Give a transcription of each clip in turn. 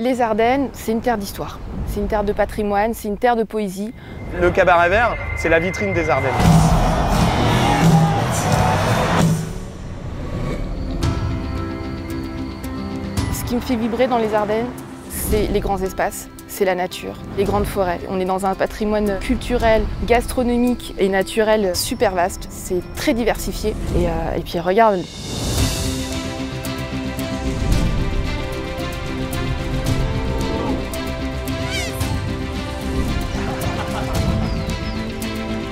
Les Ardennes, c'est une terre d'histoire, c'est une terre de patrimoine, c'est une terre de poésie. Le Cabaret Vert, c'est la vitrine des Ardennes. Ce qui me fait vibrer dans les Ardennes, c'est les grands espaces, c'est la nature, les grandes forêts. On est dans un patrimoine culturel, gastronomique et naturel super vaste. C'est très diversifié. Et puis regarde.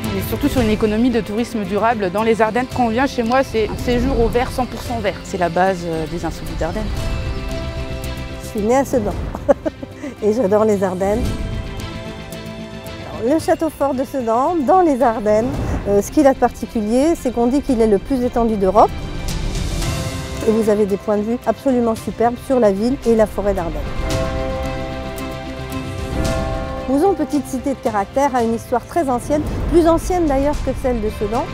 On est surtout sur une économie de tourisme durable dans les Ardennes. Quand on vient chez moi, c'est un séjour au vert, 100% vert. C'est la base des Insolites d'Ardennes. Je suis née à Sedan et j'adore les Ardennes. Alors, le château fort de Sedan, dans les Ardennes, ce qu'il a de particulier, c'est qu'on dit qu'il est le plus étendu d'Europe. Et vous avez des points de vue absolument superbes sur la ville et la forêt d'Ardennes. Mouzon, petite cité de caractère, a une histoire très ancienne, plus ancienne d'ailleurs que celle de Sedan.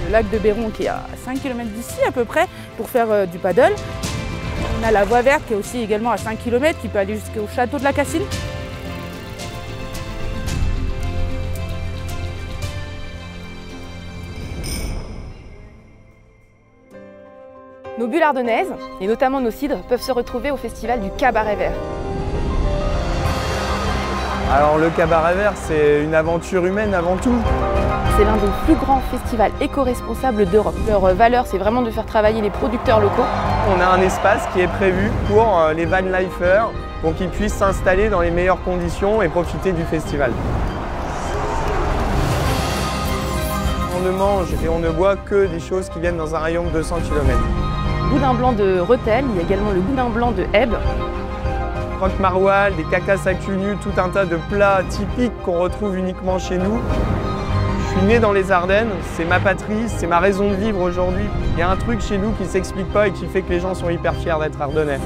Le lac de Béron qui est à 5 km d'ici à peu près pour faire du paddle. On a la voie verte qui est aussi également à 5 km qui peut aller jusqu'au château de la Cassine. Nos bulles ardennaises, et notamment nos cidres, peuvent se retrouver au festival du Cabaret Vert. Alors le Cabaret Vert, c'est une aventure humaine avant tout. C'est l'un des plus grands festivals éco-responsables d'Europe. Leur valeur, c'est vraiment de faire travailler les producteurs locaux. On a un espace qui est prévu pour les van-lifers, pour qu'ils puissent s'installer dans les meilleures conditions et profiter du festival. On ne mange et on ne boit que des choses qui viennent dans un rayon de 200 km. Boudin blanc de Rethel, il y a également le boudin blanc de Hebb. Croque maroilles, des cacas à cul nu, tout un tas de plats typiques qu'on retrouve uniquement chez nous. Je suis né dans les Ardennes, c'est ma patrie, c'est ma raison de vivre aujourd'hui. Il y a un truc chez nous qui ne s'explique pas et qui fait que les gens sont hyper fiers d'être ardennais.